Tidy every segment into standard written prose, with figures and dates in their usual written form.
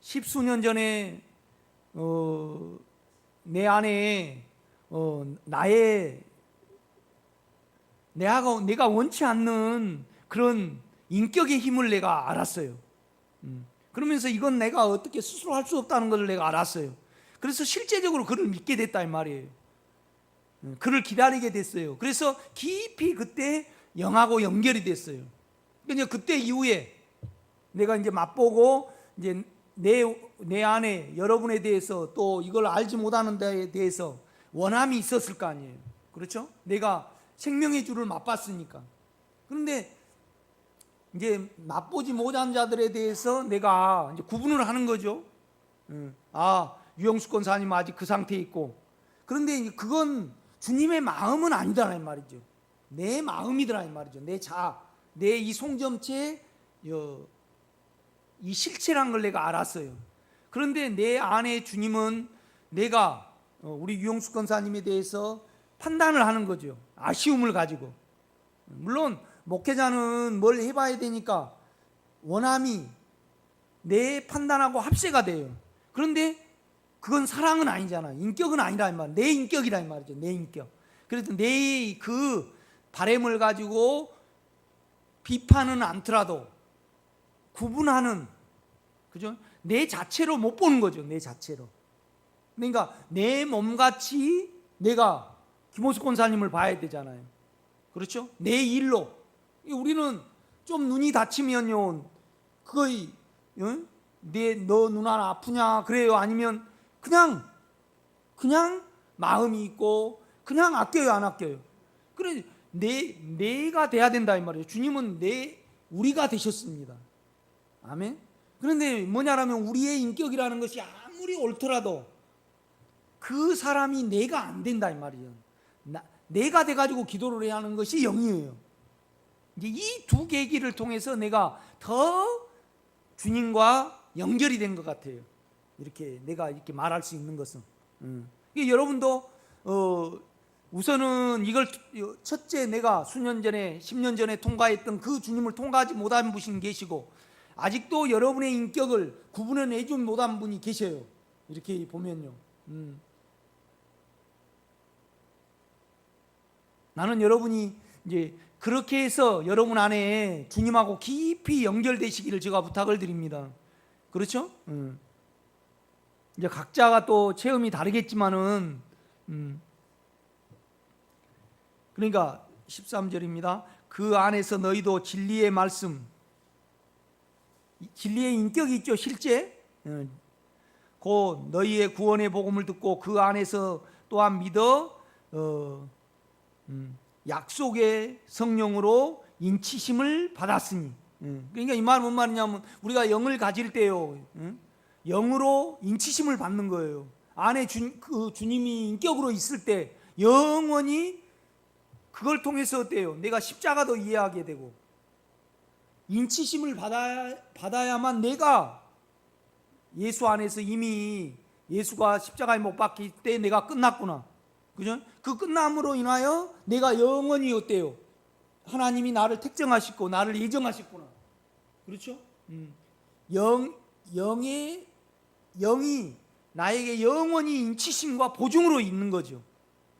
십수년 전에 내 안에 내가 원치 않는 그런 인격의 힘을 내가 알았어요. 그러면서 이건 내가 어떻게 스스로 할 수 없다는 것을 내가 알았어요. 그래서 실제적으로 그를 믿게 됐다 이 말이에요. 그를 기다리게 됐어요. 그래서 깊이 그때 영하고 연결이 됐어요. 그러니까 그때 이후에 내가 이제 맛보고 이제 내 안에 여러분에 대해서 또 이걸 알지 못하는 데에 대해서 원함이 있었을 거 아니에요. 그렇죠? 내가 생명의 주를 맛봤으니까. 그런데 이제 맛보지 못한 자들에 대해서 내가 이제 구분을 하는 거죠. 유영수 권사님 아직 그 상태에 있고. 그런데 그건 주님의 마음은 아니더란 말이죠. 내 마음이더란 말이죠. 내 이 송점체 이 실체란 걸 내가 알았어요. 그런데 내 안에 주님은 내가 우리 유영수 권사님에 대해서 판단을 하는 거죠. 아쉬움을 가지고. 물론 목회자는 뭘 해봐야 되니까 원함이 내 판단하고 합세가 돼요. 그런데 그건 사랑은 아니잖아. 인격은 아니라 말. 내 인격이란 말이죠. 내 인격. 그래서 내 그 바램을 가지고 비판은 않더라도 구분하는, 그죠? 내 자체로 못 보는 거죠. 내 자체로. 그러니까 내 몸같이 내가 김호수 권사님을 봐야 되잖아요. 그렇죠? 내 일로. 우리는 좀 눈이 다치면요, 거의 너 눈 하나 아프냐 그래요? 아니면 그냥 마음이 있고 그냥 아껴요, 안 아껴요? 그래 내가 돼야 된다 이 말이에요. 주님은 우리가 되셨습니다. 아멘. 그런데 뭐냐라면 우리의 인격이라는 것이 아무리 옳더라도 그 사람이 내가 안 된다 이 말이에요. 내가 돼가지고 기도를 해야 하는 것이 영이에요. 이제 이 두 계기를 통해서 내가 더 주님과 연결이 된 것 같아요. 이렇게 내가 이렇게 말할 수 있는 것은. 여러분도 우선은 이걸 첫째 내가 수년 전에 10년 전에 통과했던 그 주님을 통과하지 못한 분이 계시고 아직도 여러분의 인격을 구분해내지 못한 분이 계셔요. 이렇게 보면요. 나는 여러분이 이제 그렇게 해서 여러분 안에 주님하고 깊이 연결되시기를 제가 부탁을 드립니다. 그렇죠? 이제 각자가 또 체험이 다르겠지만은 그러니까 13절입니다. 그 안에서 너희도 진리의 말씀, 진리의 인격이 있죠, 실제. 곧 너희의 구원의 복음을 듣고 그 안에서 또한 믿어 약속의 성령으로 인치심을 받았으니. 그러니까 이 말은 뭔 말이냐면 우리가 영을 가질 때요, 영으로 인치심을 받는 거예요. 안에 그 주님이 인격으로 있을 때 영원히 그걸 통해서 어때요? 내가 십자가도 이해하게 되고 인치심을 받아야만 내가 예수 안에서 이미 예수가 십자가에 못 박힐 때 내가 끝났구나. 그죠? 그 끝남으로 인하여 내가 영원히 어때요? 하나님이 나를 택정하시고 나를 예정하셨구나. 그렇죠? 영이 나에게 영원히 인치심과 보증으로 있는 거죠.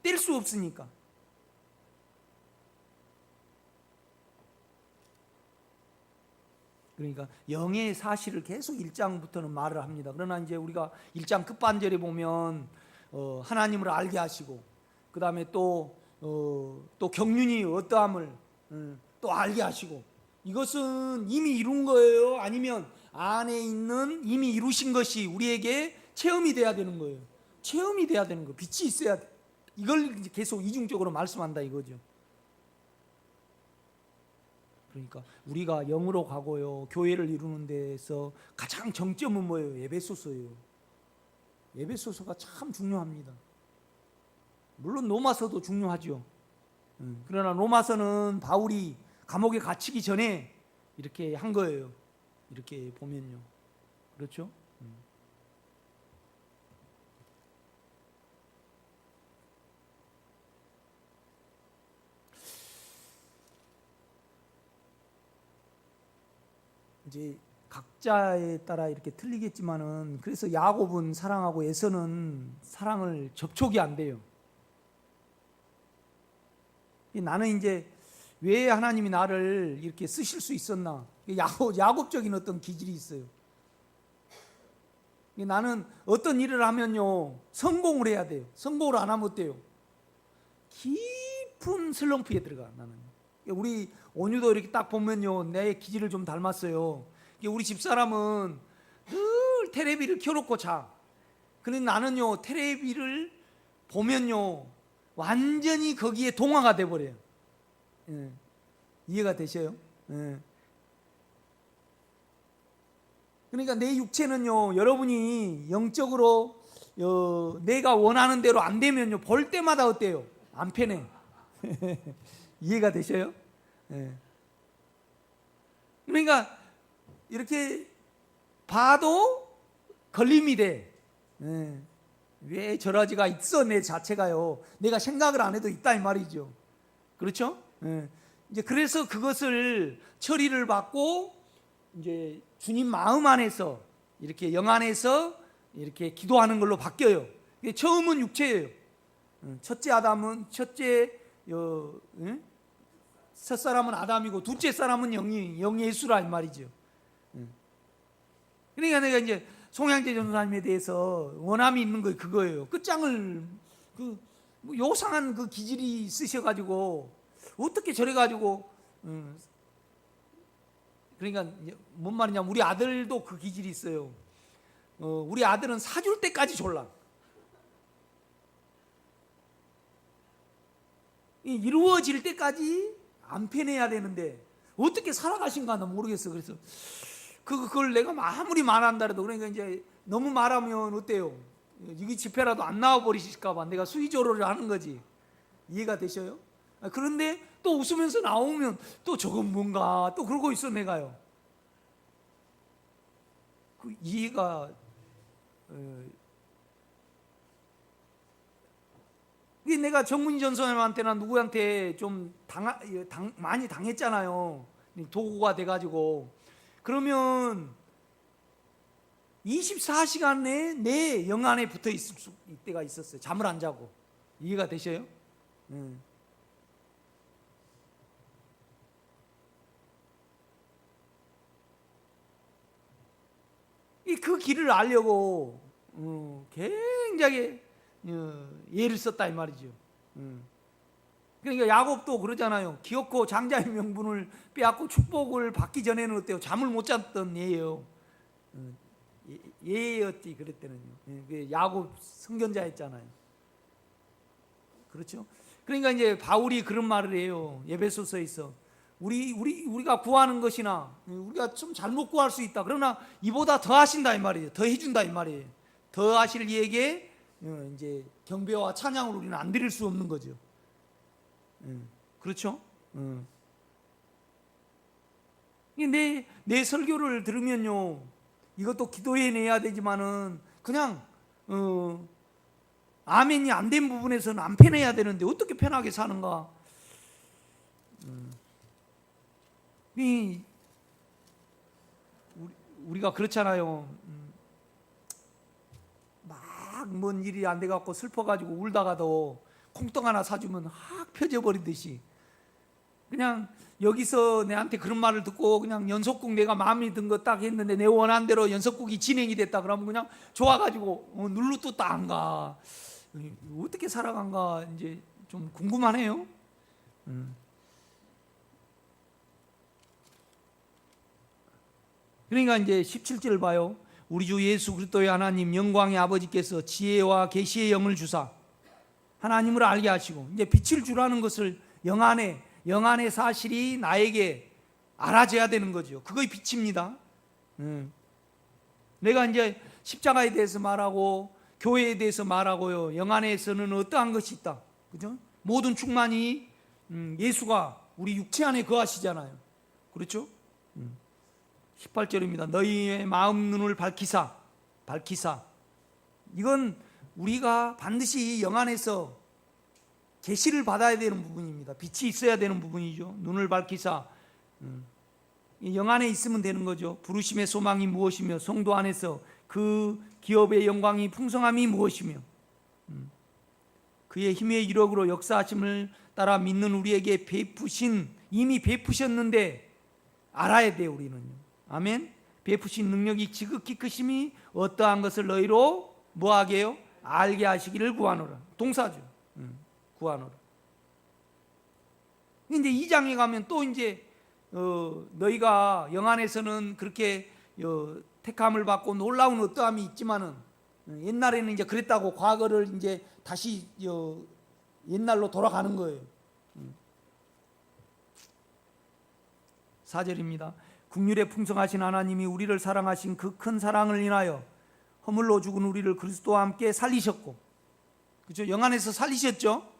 뗄 수 없으니까. 그러니까 영의 사실을 계속 1장부터는 말을 합니다. 그러나 이제 우리가 1장 끝반절에 보면 하나님을 알게 하시고 그 다음에 또 경륜이 어떠함을 또 알게 하시고, 이것은 이미 이룬 거예요? 아니면 안에 있는 이미 이루신 것이 우리에게 체험이 돼야 되는 거예요? 체험이 돼야 되는 거예요. 빛이 있어야 돼. 이걸 계속 이중적으로 말씀한다 이거죠. 그러니까 우리가 영으로 가고요, 교회를 이루는 데서 가장 정점은 뭐예요? 에베소서예요. 에베소서가 참 중요합니다. 물론 로마서도 중요하죠. 그러나 로마서는 바울이 감옥에 갇히기 전에 이렇게 한 거예요. 이렇게 보면요. 그렇죠? 이제 각자에 따라 이렇게 틀리겠지만은, 그래서 야곱은 사랑하고 에서는 사랑을 접촉이 안 돼요. 나는 이제 왜 하나님이 나를 이렇게 쓰실 수 있었나? 야곱적인 어떤 기질이 있어요. 나는 어떤 일을 하면요, 성공을 해야 돼요. 성공을 안 하면 어때요? 깊은 슬럼프에 들어가. 나는. 우리 온유도 이렇게 딱 보면요, 내 기질을 좀 닮았어요. 우리 집사람은 늘 테레비를 켜놓고 자. 그런데 나는요, 테레비를 보면요, 완전히 거기에 동화가 돼버려요. 예. 이해가 되셔요? 예. 그러니까 내 육체는요, 여러분이 영적으로 내가 원하는 대로 안 되면요, 볼 때마다 어때요? 안 편해. 이해가 되셔요? 예. 그러니까 이렇게 봐도 걸림이 돼. 예. 왜 저러지가 있어, 내 자체가요. 내가 생각을 안 해도 있다, 이 말이죠. 그렇죠? 예. 이제 그래서 그것을 처리를 받고 이제 주님 마음 안에서 이렇게 영 안에서 이렇게 기도하는 걸로 바뀌어요. 처음은 육체예요. 첫째 아담은 첫사람은 아담이고 둘째 사람은 영이 예수라 이 말이죠. 그러니까 내가 이제 송양재 전도사님에 대해서 원함이 있는 거 그거예요. 끝장을 요상한 그 기질이 있으셔가지고 어떻게 저래가지고 그러니까 뭔 말이냐면 우리 아들도 그 기질이 있어요. 우리 아들은 사줄 때까지 졸라. 이루어질 때까지 안 편해야 되는데 어떻게 살아가신가 나 모르겠어. 그래서 그걸 내가 아무리 말한다 해도, 그러니까 이제 너무 말하면 어때요? 이게 집회라도 안 나와 버리실까봐 내가 수위조로를 하는 거지. 이해가 되셔요? 그런데 또 웃으면서 나오면 또 저건 뭔가 또 그러고 있어 내가요. 그 이해가 내가 정문희 전선생님한테나 누구한테 좀 많이 당했잖아요. 도구가 돼가지고. 그러면 24시간 내에 내 영 안에 붙어 있을 때가 있었어요. 잠을 안 자고. 이해가 되셔요? 그 길을 알려고 굉장히 예를 썼다 이 말이죠. 그러니까 야곱도 그러잖아요. 기어코 장자의 명분을 빼앗고 축복을 받기 전에는 어때요? 잠을 못 잤던 예예요. 예였지 그랬대는요. 야곱 선견자였잖아요. 그렇죠? 그러니까 이제 바울이 그런 말을 해요. 에베소서에서 우리가 구하는 것이나 우리가 좀 잘못 구할 수 있다. 그러나 이보다 더 하신다 이 말이에요. 더 해준다 이 말이에요. 더 하실 이에게 이제 경배와 찬양을 우리는 안 드릴 수 없는 거죠. 그렇죠? 내 설교를 들으면요, 이것도 기도해내야 되지만은 그냥 아멘이 안 된 부분에서는 안 편해야 되는데 어떻게 편하게 사는가? 우리가 그렇잖아요. 막 뭔 일이 안 돼갖고 슬퍼가지고 울다가도 콩떡 하나 사주면 확 펴져버리듯이, 그냥 여기서 내한테 그런 말을 듣고 그냥 연속국 내가 마음에 든 거 딱 했는데 내 원한 대로 연속국이 진행이 됐다 그러면 그냥 좋아가지고 눌러 또 안 가. 어떻게 살아간가 이제 좀 궁금하네요. 그러니까 이제 17절 봐요. 우리 주 예수 그리스도의 하나님 영광의 아버지께서 지혜와 계시의 영을 주사 하나님을 알게 하시고, 이제 빛을 주라는 것을 영안의 사실이 나에게 알아져야 되는 거죠. 그거의 빛입니다. 내가 이제 십자가에 대해서 말하고 교회에 대해서 말하고요, 영안에서는 어떠한 것이 있다. 그죠? 모든 충만이 예수가 우리 육체 안에 거하시잖아요. 그렇죠? 18절입니다. 너희의 마음 눈을 밝히사. 이건 우리가 반드시 영 안에서 계시를 받아야 되는 부분입니다. 빛이 있어야 되는 부분이죠. 눈을 밝히사 영 안에 있으면 되는 거죠. 부르심의 소망이 무엇이며 성도 안에서 그 기업의 영광이 풍성함이 무엇이며 그의 힘의 이력으로 역사하심을 따라 믿는 우리에게 이미 베푸셨는데 알아야 돼요. 우리는 아멘. 베푸신 능력이 지극히 크심이 어떠한 것을 너희로 뭐하게 해요? 알게 하시기를 구하노라. 동사죠. 구하노라. 이제 2장에 가면 또 이제 너희가 영 안에서는 그렇게 택함을 받고 놀라운 어떠함이 있지만은 옛날에는 이제 그랬다고 과거를 이제 다시 옛날로 돌아가는 거예요. 4절입니다. 국률에 풍성하신 하나님이 우리를 사랑하신 그 큰 사랑을 인하여 허물로 죽은 우리를 그리스도와 함께 살리셨고, 그렇죠? 영 안에서 살리셨죠.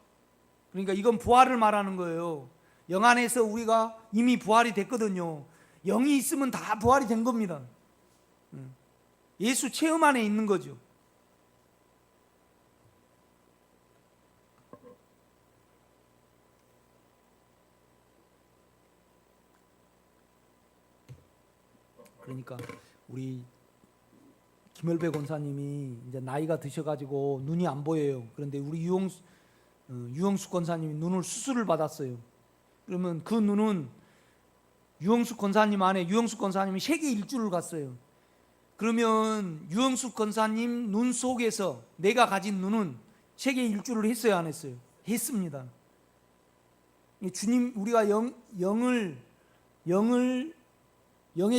그러니까 이건 부활을 말하는 거예요. 영 안에서 우리가 이미 부활이 됐거든요. 영이 있으면 다 부활이 된 겁니다. 예수 체험 안에 있는 거죠. 그러니까 우리 김열배 권사님이 이제 나이가 드셔가지고 눈이 안 보여요. 그런데 우리 유영숙 권사님이 눈을 수술을 받았어요. 그러면 그 눈은 유영숙 권사님 안에 유영숙 권사님이 세계 일주를 갔어요. 그러면 유영숙 권사님 눈 속에서 내가 가진 눈은 세계 일주를 했어요, 안 했어요? 했습니다. 주님, 우리가 영의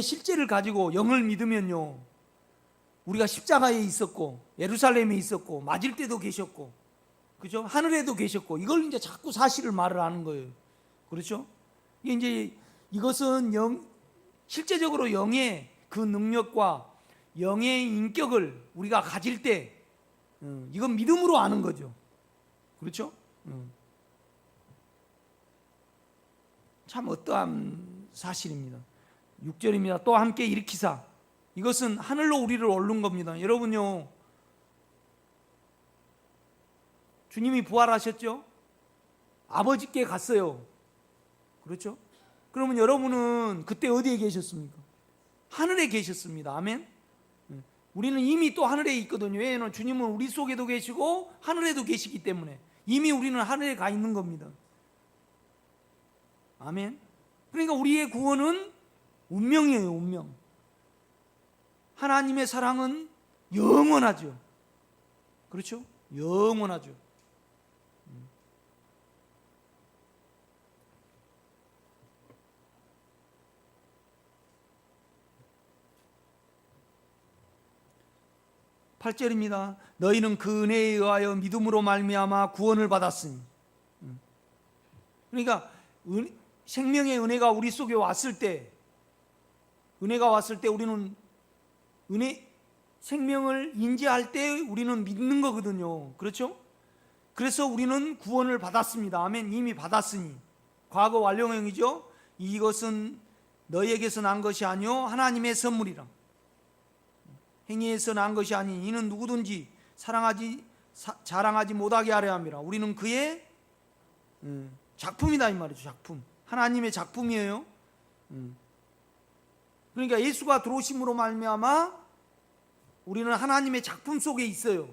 실제를 가지고 영을 믿으면요, 우리가 십자가에 있었고 예루살렘에 있었고 맞을 때도 계셨고, 그죠? 하늘에도 계셨고, 이걸 이제 자꾸 사실을 말을 하는 거예요. 그렇죠? 이것은 실제적으로 영의 그 능력과 영의 인격을 우리가 가질 때 이건 믿음으로 아는 거죠. 그렇죠? 참 어떠한 사실입니다. 6절입니다. 또 함께 일으키사, 이것은 하늘로 우리를 오른 겁니다. 여러분요, 주님이 부활하셨죠? 아버지께 갔어요. 그렇죠? 그러면 여러분은 그때 어디에 계셨습니까? 하늘에 계셨습니다. 아멘. 우리는 이미 또 하늘에 있거든요. 왜냐하면 주님은 우리 속에도 계시고 하늘에도 계시기 때문에 이미 우리는 하늘에 가 있는 겁니다. 아멘. 그러니까 우리의 구원은 운명이에요. 운명. 하나님의 사랑은 영원하죠. 그렇죠? 영원하죠. 8절입니다. 너희는 그 은혜에 의하여 믿음으로 말미암아 구원을 받았으니. 그러니까 생명의 은혜가 우리 속에 왔을 때, 은혜가 왔을 때 우리는 생명을 인지할 때 우리는 믿는 거거든요. 그렇죠? 그래서 우리는 구원을 받았습니다. 아멘. 이미 받았으니. 과거 완료형이죠. 이것은 너희에게서 난 것이 아니요 하나님의 선물이라. 행위에서 난 것이 아니 이는 누구든지 자랑하지 못하게 하려 함이라. 우리는 그의 작품이다 이 말이죠. 작품. 하나님의 작품이에요. 그러니까 예수가 들어오심으로 말미암아 우리는 하나님의 작품 속에 있어요.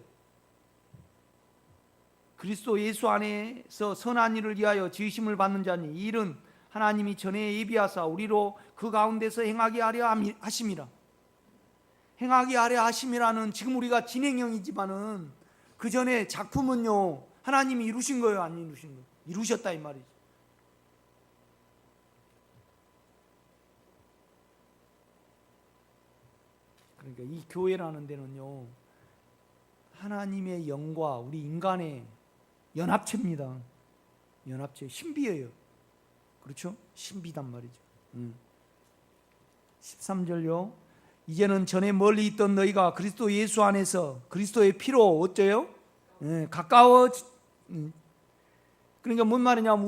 그리스도 예수 안에서 선한 일을 위하여 지으심을 받는 자니 이 일은 하나님이 전에 예비하사 우리로 그 가운데서 행하게 하려 하심이라. 행하게 하려 하심이라는 지금 우리가 진행형이지만은 그 전에 작품은요 하나님이 이루신 거예요, 안 이루신 거예요? 이루셨다 이 말이죠. 그러니까 이 교회라는 데는요 하나님의 영과 우리 인간의 연합체입니다. 연합체, 신비예요. 그렇죠? 신비단 말이죠. 13절요. 이제는 전에 멀리 있던 너희가 그리스도 예수 안에서 그리스도의 피로 어째요? 가까워. 그러니까 뭔 말이냐면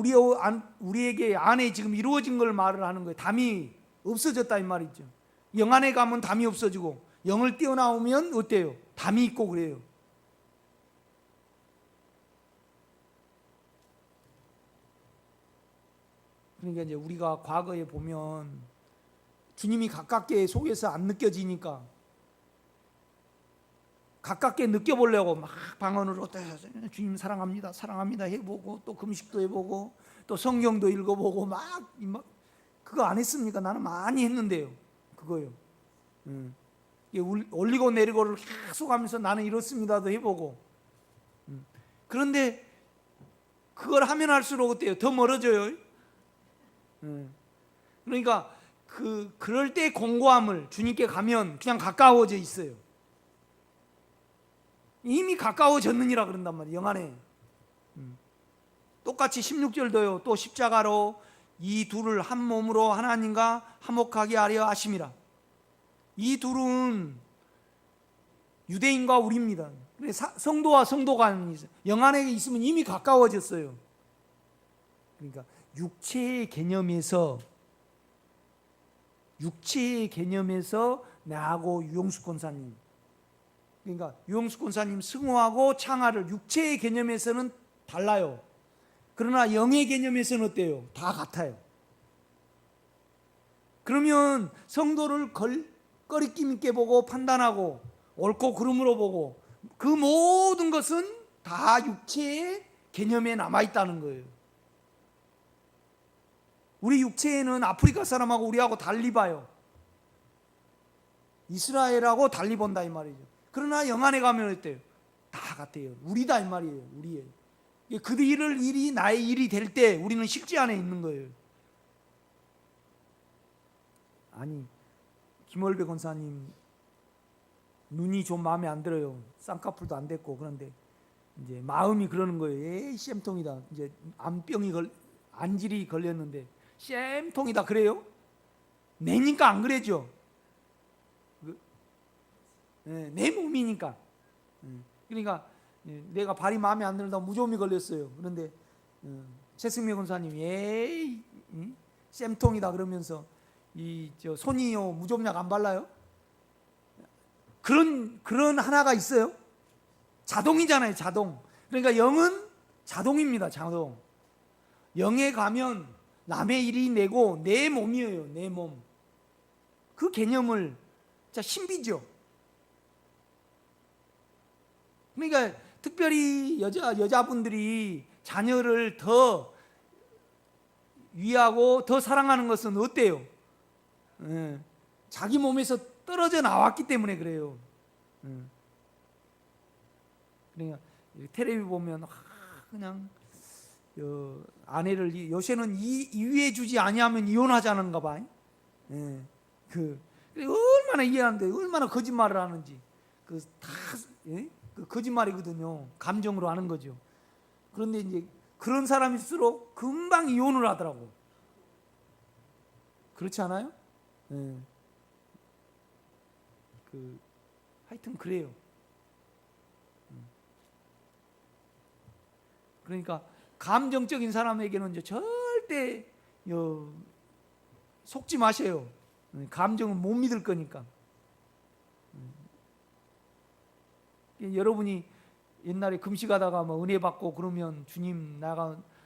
우리에게 안에 지금 이루어진 걸 말을 하는 거예요. 담이 없어졌다 이 말이죠. 영 안에 가면 담이 없어지고 영을 뛰어나오면 어때요? 담이 있고 그래요. 그러니까 이제 우리가 과거에 보면 주님이 가깝게 속에서 안 느껴지니까 가깝게 느껴보려고 막 방언으로 주님 사랑합니다 사랑합니다 해보고 또 금식도 해보고 또 성경도 읽어보고 막 그거 안 했습니까? 나는 많이 했는데요. 그거요. 올리고 내리고를 계속 하면서 나는 이렇습니다도 해보고. 그런데 그걸 하면 할수록 어때요? 더 멀어져요. 그러니까 그럴 때 공고함을 주님께 가면 그냥 가까워져 있어요. 이미 가까워졌느니라 그런단 말이에요. 영안에. 똑같이 16절도요. 또 십자가로 이 둘을 한 몸으로 하나님과 화목하게 하려 하심이라. 이 둘은 유대인과 우리입니다. 성도와 성도가 영안에 있으면 이미 가까워졌어요. 그러니까 육체의 개념에서 나하고 유용숙 권사님, 그러니까 유용숙 권사님 승호하고 창하를 육체의 개념에서는 달라요. 그러나 영의 개념에서는 어때요? 다 같아요. 그러면 성도를 꺼리낌 있게 보고 판단하고 옳고 그름으로 보고 그 모든 것은 다 육체의 개념에 남아있다는 거예요. 우리 육체에는 아프리카 사람하고 우리하고 달리 봐요. 이스라엘하고 달리 본다 이 말이죠. 그러나 영안에 가면 어때요? 다 같아요. 우리다 이 말이에요. 우리예요. 그들의 일이 나의 일이 될 때 우리는 실제 안에 있는 거예요. 아니 김월배 권사님 눈이 좀 마음에 안 들어요. 쌍꺼풀도 안 됐고 그런데 이제 마음이 그러는 거예요. 에이 쌤통이다. 이제 안질이 걸렸는데 쌤통이다 그래요? 내니까 안 그래죠. 내 몸이니까. 그러니까 내가 발이 마음에 안 들다고 무좀이 걸렸어요. 그런데 최승미 권사님 에이 쌤통이다 그러면서 손이요 무좀약 안 발라요? 그런 하나가 있어요. 자동이잖아요. 자동. 그러니까 영은 자동입니다. 자동. 영에 가면 남의 일이 내고 내 몸이에요. 내 몸. 그 개념을 신비죠. 그러니까 특별히 여자분들이 자녀를 더 위하고 더 사랑하는 것은 어때요? 자기 몸에서 떨어져 나왔기 때문에 그래요. 그러니까 텔레비 보면 그냥 아내를 요새는 이해해 주지 아니하면 이혼하자는가 봐. 얼마나 이해하는데 얼마나 거짓말을 하는지 그 거짓말이거든요. 감정으로 하는 거죠. 그런데 이제 그런 사람일수록 금방 이혼을 하더라고. 그렇지 않아요? 하여튼 그래요. 그러니까 감정적인 사람에게는 이제 절대 속지 마세요. 감정은 못 믿을 거니까. 여러분이 옛날에 금식하다가 은혜 받고 그러면 주님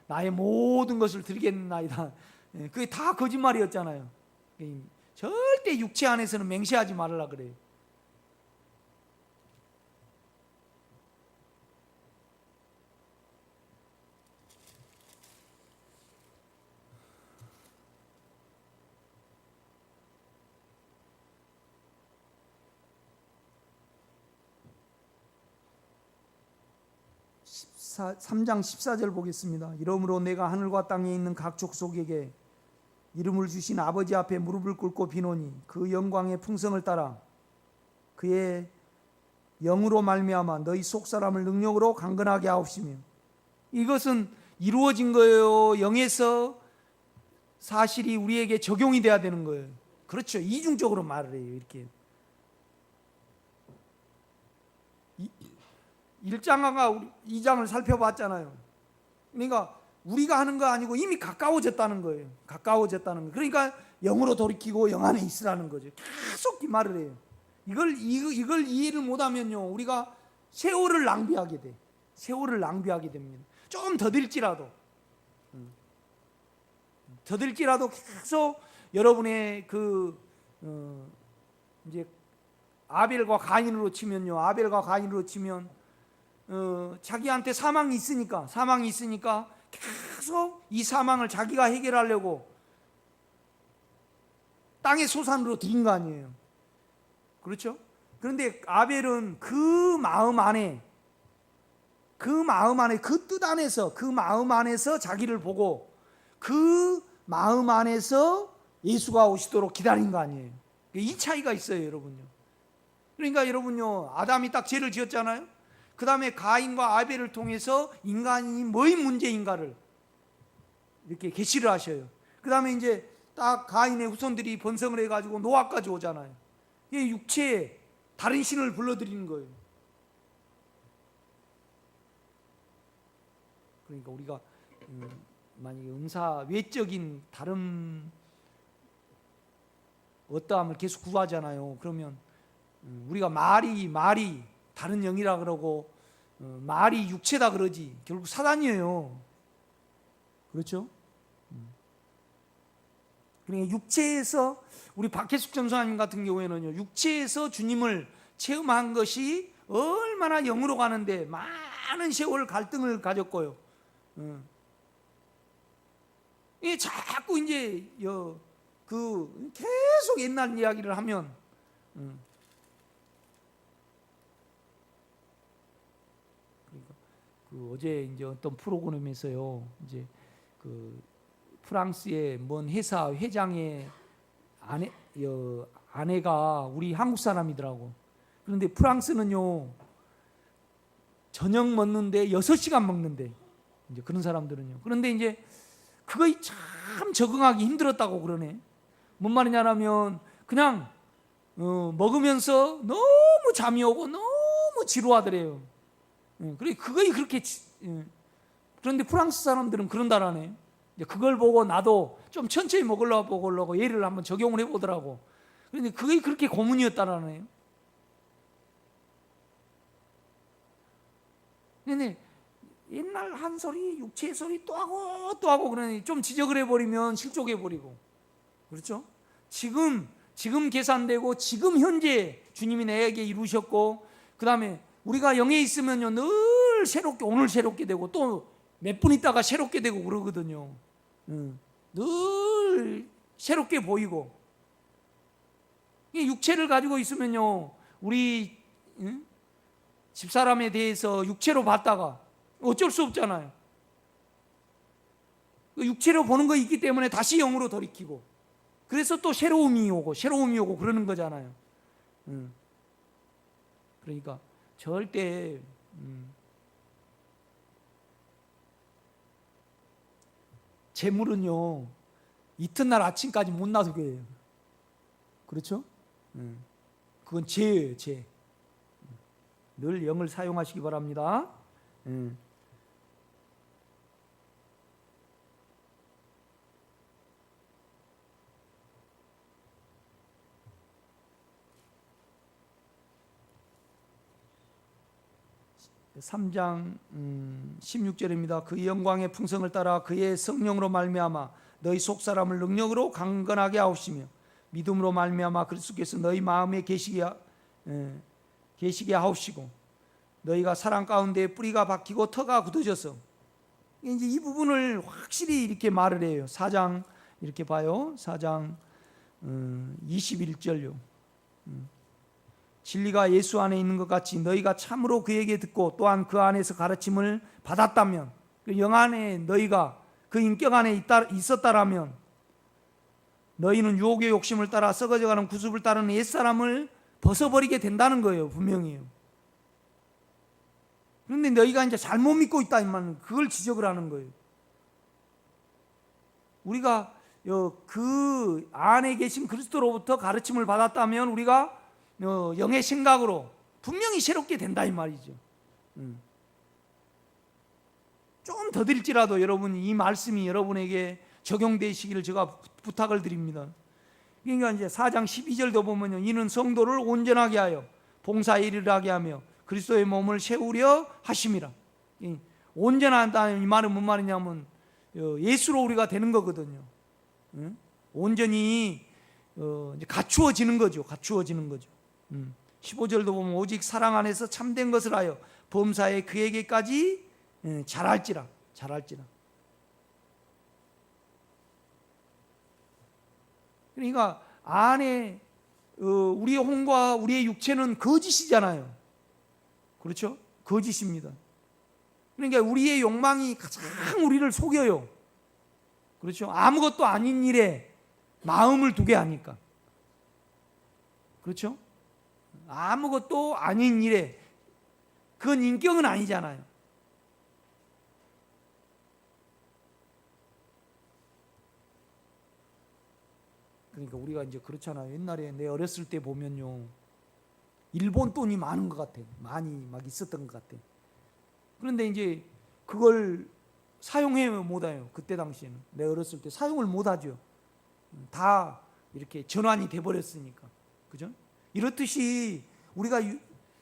나의 모든 것을 드리겠나이다. 그게 다 거짓말이었잖아요. 절대 육체 안에서는 맹세하지 말라 그래요. 사 3장 14절 보겠습니다. 이러므로 내가 하늘과 땅에 있는 각 족속에게 이름을 주신 아버지 앞에 무릎을 꿇고 비노니 그 영광의 풍성을 따라 그의 영으로 말미암아 너희 속사람을 능력으로 강건하게 하옵시며. 이것은 이루어진 거예요? 영에서 사실이 우리에게 적용이 돼야 되는 거예요. 그렇죠. 이중적으로 말을 해요. 이렇게 1장과 2장을 살펴봤잖아요. 그러니까 우리가 하는 거 아니고 이미 가까워졌다는 거예요. 가까워졌다는 거예요. 그러니까 영으로 돌이키고 영 안에 있으라는 거죠. 계속 이 말을 해요. 이걸 이해를 못하면요, 우리가 세월을 낭비하게 돼. 세월을 낭비하게 됩니다. 좀 더딜지라도 계속 여러분의 그 이제 아벨과 가인으로 치면요, 아벨과 가인으로 치면 자기한테 사망이 있으니까 계속 이 사망을 자기가 해결하려고 땅의 소산으로 드린 거 아니에요. 그렇죠? 그런데 아벨은 그 마음 안에 그 뜻 안에서 그 마음 안에서 자기를 보고 그 마음 안에서 예수가 오시도록 기다린 거 아니에요. 이 차이가 있어요, 여러분요. 그러니까 여러분요, 아담이 딱 죄를 지었잖아요. 그 다음에 가인과 아벨을 통해서 인간이 뭐의 문제인가를 이렇게 계시를 하셔요. 그 다음에 이제 딱 가인의 후손들이 번성을 해가지고 노아까지 오잖아요. 이게 육체에 다른 신을 불러들이는 거예요. 그러니까 우리가 만약에 은사 외적인 다른 어떠함을 계속 구하잖아요. 그러면 우리가 말이 다른 영이라 그러고 말이 육체다 그러지 결국 사단이에요. 그렇죠? 그러니까 육체에서 우리 박혜숙 전사님 같은 경우에는요, 육체에서 주님을 체험한 것이 얼마나 영으로 가는데 많은 세월 갈등을 가졌고요. 이 자꾸 이제 그 계속 옛날 이야기를 하면 그러니까 그 어제 이제 어떤 프로그램에서요, 이제 그 프랑스의 먼 회사 회장의 아내가 우리 한국 사람이더라고. 그런데 프랑스는요, 저녁 먹는데 6시간 먹는데, 이제 그런 사람들은요. 그런데 이제 그거에 참 적응하기 힘들었다고 그러네. 뭔 말이냐면 그냥 먹으면서 너무 잠이 오고 너무 지루하더래요. 그래 그거에 그렇게 그런데 프랑스 사람들은 그런다라네. 그걸 보고 나도 좀 천천히 먹으려고 예를 한번 적용을 해보더라고. 그런데 그게 그렇게 고문이었다라네요. 근데 옛날 한 소리, 육체의 소리 또 하고 그러니 좀 지적을 해버리면 실족해버리고. 그렇죠? 지금 계산되고 지금 현재 주님이 내게 이루셨고, 그 다음에 우리가 영에 있으면요 늘 새롭게, 오늘 새롭게 되고 또 몇 분 있다가 새롭게 되고 그러거든요. 늘 새롭게 보이고. 육체를 가지고 있으면요, 우리 집사람에 대해서 육체로 봤다가 어쩔 수 없잖아요. 육체로 보는 거 있기 때문에 다시 영으로 돌이키고, 그래서 또 새로움이 오고 그러는 거잖아요. 그러니까 절대 재물은요 이튿날 아침까지 못 놔두게 해요. 그렇죠? 그건 죄예요, 죄. 늘 영을 사용하시기 바랍니다. 3장 16절입니다. 그의 영광의 풍성을 따라 그의 성령으로 말미암아 너희 속사람을 능력으로 강건하게 하옵시며 믿음으로 말미암아 그리스도께서 너희 마음에 계시게 하옵시고 너희가 사랑 가운데 뿌리가 박히고 터가 굳어져서, 이제 이 부분을 확실히 이렇게 말을 해요. 4장 이렇게 봐요. 4장 21절요. 진리가 예수 안에 있는 것 같이 너희가 참으로 그에게 듣고 또한 그 안에서 가르침을 받았다면, 그 영 안에 너희가 그 인격 안에 있었다라면 너희는 유혹의 욕심을 따라 썩어져가는 구습을 따르는 옛사람을 벗어버리게 된다는 거예요. 분명히요. 그런데 너희가 이제 잘못 믿고 있다 이 말은 그걸 지적을 하는 거예요. 우리가 그 안에 계신 그리스도로부터 가르침을 받았다면 우리가 영의 생각으로 분명히 새롭게 된다 이 말이죠. 좀 더 드릴지라도 여러분 이 말씀이 여러분에게 적용되시기를 제가 부탁을 드립니다. 그러니까 이제 4장 12절도 보면요, 이는 성도를 온전하게 하여 봉사에 이르게 하며 그리스도의 몸을 세우려 하심이라. 온전하다는 이 말은 뭔 말이냐면 예수로 우리가 되는 거거든요. 온전히 이제 갖추어지는 거죠. 갖추어지는 거죠. 15절도 보면 오직 사랑 안에서 참된 것을 하여 범사에 그에게까지 잘할지라. 그러니까 안에 우리의 혼과 우리의 육체는 거짓이잖아요. 그렇죠? 거짓입니다. 그러니까 우리의 욕망이 가장 우리를 속여요. 그렇죠? 아무것도 아닌 일에 마음을 두게 하니까. 그렇죠? 아무것도 아닌 일에, 그건 인격은 아니잖아요. 그러니까 우리가 이제 그렇잖아요. 옛날에 내 어렸을 때 보면요, 일본 돈이 많은 것 같아. 많이 막 있었던 것 같아. 그런데 이제 그걸 사용해 못해요. 그때 당시에는 내 어렸을 때 사용을 못하죠. 다 이렇게 전환이 돼버렸으니까. 그죠? 이렇듯이 우리가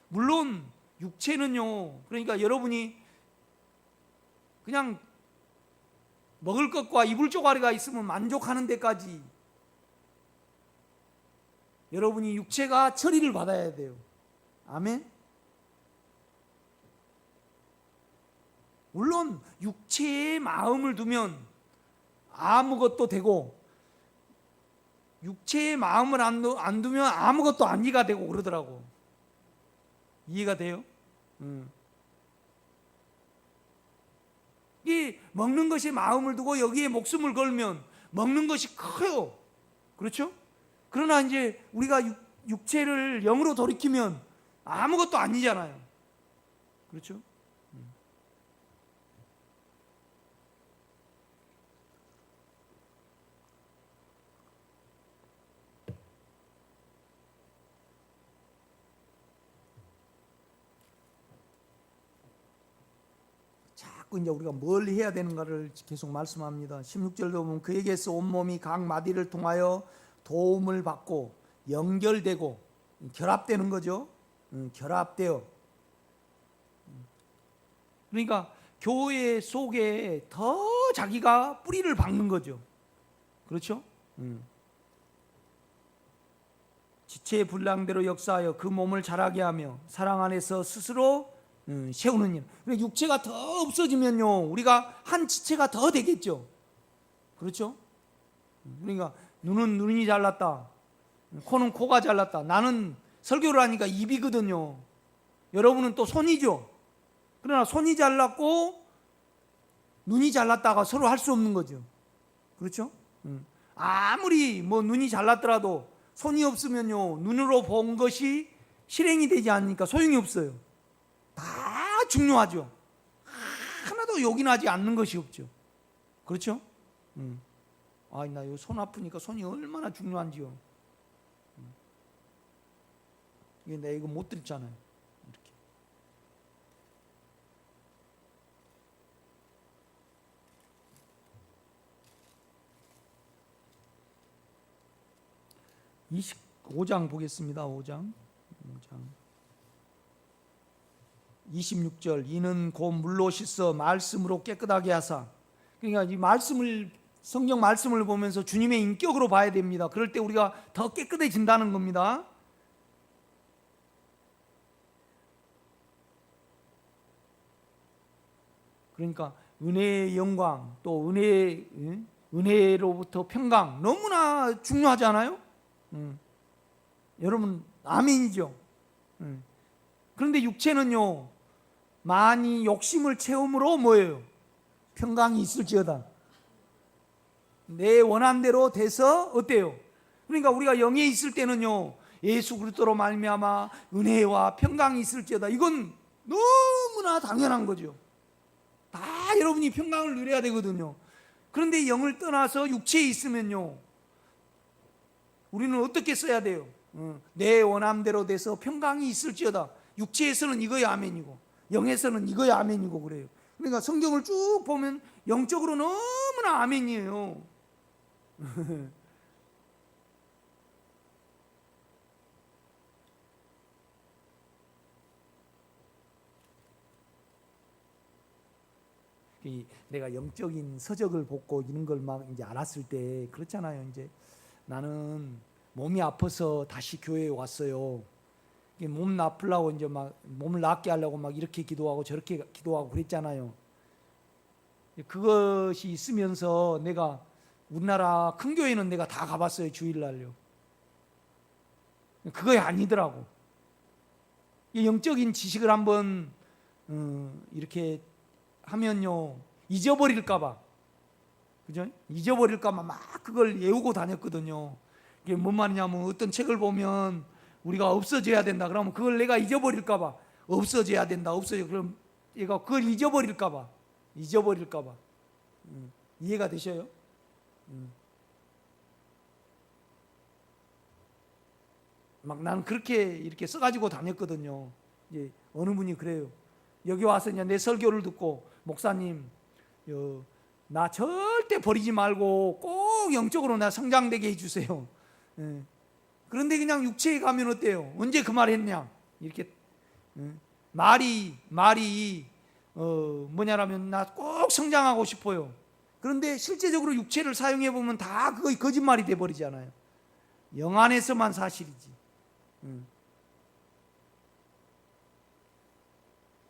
물론 육체는요, 그러니까 여러분이 그냥 먹을 것과 이불 쪼가리가 있으면 만족하는 데까지 여러분이 육체가 처리를 받아야 돼요. 아멘. 물론 육체에 마음을 두면 아무것도 되고, 육체에 마음을 안 두면 아무것도 아니가 되고 그러더라고. 이해가 돼요? 이 먹는 것에 마음을 두고 여기에 목숨을 걸면 먹는 것이 커요. 그렇죠? 그러나 이제 우리가 육체를 영으로 돌이키면 아무것도 아니잖아요. 그렇죠? 자꾸 이제 우리가 뭘 해야 되는가를 계속 말씀합니다. 16절도 보면 그에게서 온몸이 각 마디를 통하여 도움을 받고 연결되고 결합되는 거죠. 결합되어. 그러니까 교회 속에 더 자기가 뿌리를 박는 거죠. 그렇죠? 지체의 분량대로 역사하여 그 몸을 자라게 하며 사랑 안에서 스스로 세우는 일. 그러니까 육체가 더 없어지면요, 우리가 한 지체가 더 되겠죠. 그렇죠? 그러니까 눈은 눈이 잘났다, 코는 코가 잘났다. 나는 설교를 하니까 입이거든요. 여러분은 또 손이죠. 그러나 손이 잘났고 눈이 잘났다가 서로 할 수 없는 거죠. 그렇죠? 아무리 뭐 눈이 잘났더라도 손이 없으면요, 눈으로 본 것이 실행이 되지 않으니까 소용이 없어요. 다 중요하죠. 하나도 요긴하지 않는 것이 없죠. 그렇죠? 아, 나 이 손 아프니까 손이 얼마나 중요한지요. 이게 내가 이거 못 들었잖아요. 이렇게. (25장) 보겠습니다. 5장 26절. 이는 곧 물로 씻어 말씀으로 깨끗하게 하사. 그러니까 이 말씀을, 성경 말씀을 보면서 주님의 인격으로 봐야 됩니다. 그럴 때 우리가 더 깨끗해진다는 겁니다. 그러니까 은혜의 영광, 또 은혜로부터 평강, 너무나 중요하지 않아요? 여러분 아멘이죠? 그런데 육체는요, 많이 욕심을 채움으로 뭐예요? 평강이 있을지어다. 내 원한대로 돼서 어때요? 그러니까 우리가 영에 있을 때는요, 예수 그리스도로 말미암아 은혜와 평강이 있을지어다. 이건 너무나 당연한 거죠. 다 여러분이 평강을 누려야 되거든요. 그런데 영을 떠나서 육체에 있으면요, 우리는 어떻게 써야 돼요? 내 원함대로 돼서 평강이 있을지어다. 육체에서는 이거야 아멘이고, 영에서는 이거야 아멘이고 그래요. 그러니까 성경을 쭉 보면 영적으로 너무나 아멘이에요. 내가 영적인 서적을 보고 이런 걸 막 이제 알았을 때 그렇잖아요. 이제 나는 몸이 아파서 다시 교회에 왔어요. 몸 나쁘려고 이제 막 몸을 낫게 하려고 막 이렇게 기도하고 저렇게 기도하고 그랬잖아요. 그것이 있으면서 내가 우리나라 큰 교회는 내가 다 가봤어요. 주일날요. 그거 아니더라고. 영적인 지식을 한번 이렇게 하면요 잊어버릴까봐, 그죠? 잊어버릴까봐 막 그걸 외우고 다녔거든요. 이게 뭔 말이냐면 어떤 책을 보면 우리가 없어져야 된다. 그러면 그걸 내가 잊어버릴까봐 없어져야 된다. 그럼 얘가 그걸 잊어버릴까봐. 이해가 되셔요? 막 나는 그렇게 이렇게 써가지고 다녔거든요. 이제 어느 분이 그래요. 여기 와서 이제 내 설교를 듣고 목사님, 나 절대 버리지 말고 꼭 영적으로 나 성장되게 해주세요. 그런데 그냥 육체에 가면 어때요? 언제 그 말 했냐? 이렇게 말이 뭐냐라면 나 꼭 성장하고 싶어요. 그런데 실제적으로 육체를 사용해 보면 다 그거 거짓말이 돼 버리잖아요. 영 안에서만 사실이지.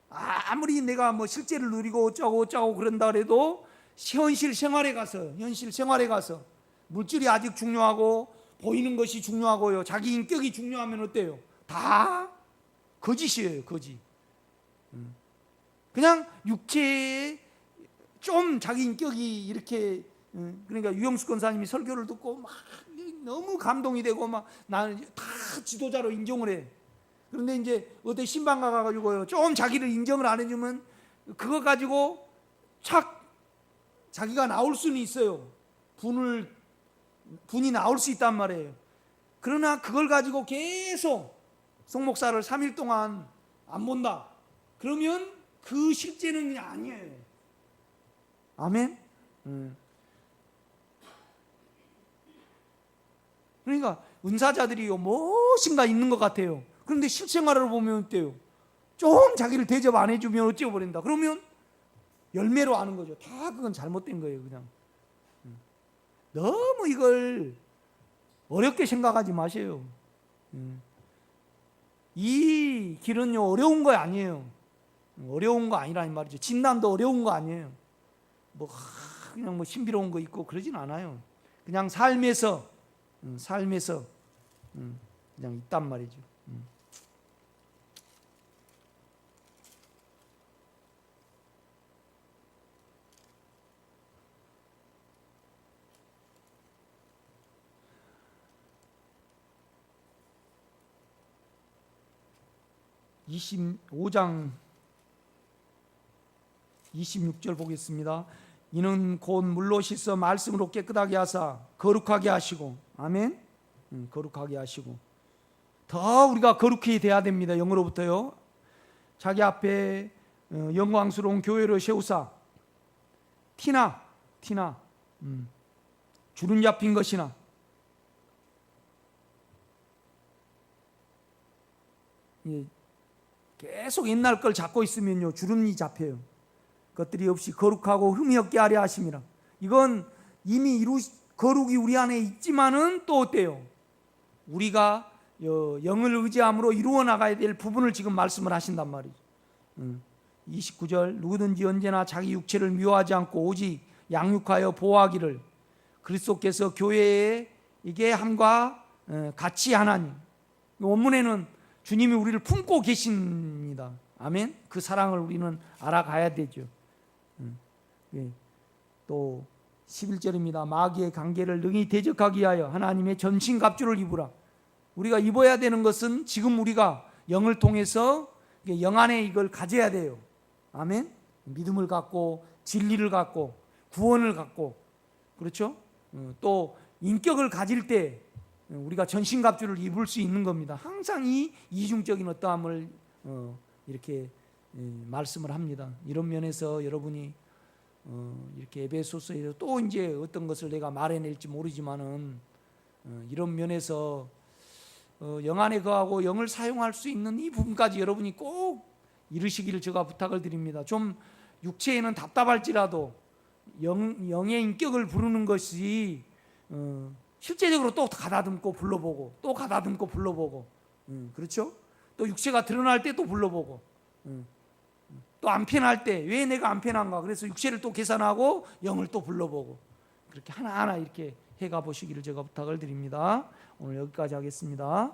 아무리 내가 뭐 실제를 누리고 어쩌고 그런다 그래도 현실 생활에 가서 물질이 아직 중요하고 보이는 것이 중요하고요. 자기 인격이 중요하면 어때요? 다 거짓이에요, 거짓. 그냥 육체에 좀 자기 인격이 이렇게, 그러니까 유영숙 권사님이 설교를 듣고 막 너무 감동이 되고 막 나는 다 지도자로 인정을 해. 그런데 이제 어디 신방 가가지고요 좀 자기를 인정을 안 해주면 그거 가지고 착 자기가 나올 수는 있어요. 분이 나올 수 있단 말이에요. 그러나 그걸 가지고 계속 송 목사를 3일 동안 안 본다. 그러면 그 실제는 그냥 아니에요. 아멘. 그러니까 은사자들이요 무엇인가 있는 것 같아요. 그런데 실생활을 보면 어때요? 좀 자기를 대접 안 해주면 어찌어 버린다. 그러면 열매로 아는 거죠. 다 그건 잘못된 거예요. 그냥 너무 이걸 어렵게 생각하지 마세요. 이 길은요 어려운 거 아니에요. 어려운 거 아니라는 말이죠. 진단도 어려운 거 아니에요. 뭐 그냥 뭐 신비로운 거 있고 그러진 않아요. 그냥 삶에서 그냥 있단 말이죠. 25장 26절 보겠습니다. 이는 곧 물로 씻어 말씀으로 깨끗하게 하사 거룩하게 하시고, 아멘. 거룩하게 하시고 더 우리가 거룩히 돼야 됩니다. 영으로부터요. 자기 앞에 영광스러운 교회를 세우사 티나 주름 잡힌 것이나 계속 옛날 걸 잡고 있으면요 주름이 잡혀요. 것들이 없이 거룩하고 흠이 없게 하려 하심이라. 이건 이미 거룩이 우리 안에 있지만은 또 어때요? 우리가 영을 의지함으로 이루어 나가야 될 부분을 지금 말씀을 하신단 말이죠. 29절 누구든지 언제나 자기 육체를 미워하지 않고 오직 양육하여 보호하기를 그리스도께서 교회에 이게 함과 같이 하나니. 원문에는 주님이 우리를 품고 계십니다. 아멘. 그 사랑을 우리는 알아가야 되죠. 또 11절입니다. 마귀의 관계를 능히 대적하기 위하여 하나님의 전신갑주를 입으라. 우리가 입어야 되는 것은 지금 우리가 영을 통해서 영 안에 이걸 가져야 돼요. 아멘. 믿음을 갖고 진리를 갖고 구원을 갖고, 그렇죠? 또 인격을 가질 때 우리가 전신갑주를 입을 수 있는 겁니다. 항상 이 이중적인 어떠함을 이렇게 말씀을 합니다. 이런 면에서 여러분이 이렇게 에베소서에서 또 이제 어떤 것을 내가 말해낼지 모르지만은 이런 면에서 영 안에 거하고 영을 사용할 수 있는 이 부분까지 여러분이 꼭 이루시기를 제가 부탁을 드립니다. 좀 육체에는 답답할지라도 영의 인격을 부르는 것이 실제적으로 또 가다듬고 불러보고 또 가다듬고 불러보고 그렇죠? 또 육체가 드러날 때 또 불러보고 또 안 편할 때 왜 내가 안 편한가 그래서 육체를 또 계산하고 영을 또 불러보고 그렇게 하나하나 이렇게 해가 보시기를 제가 부탁을 드립니다. 오늘 여기까지 하겠습니다.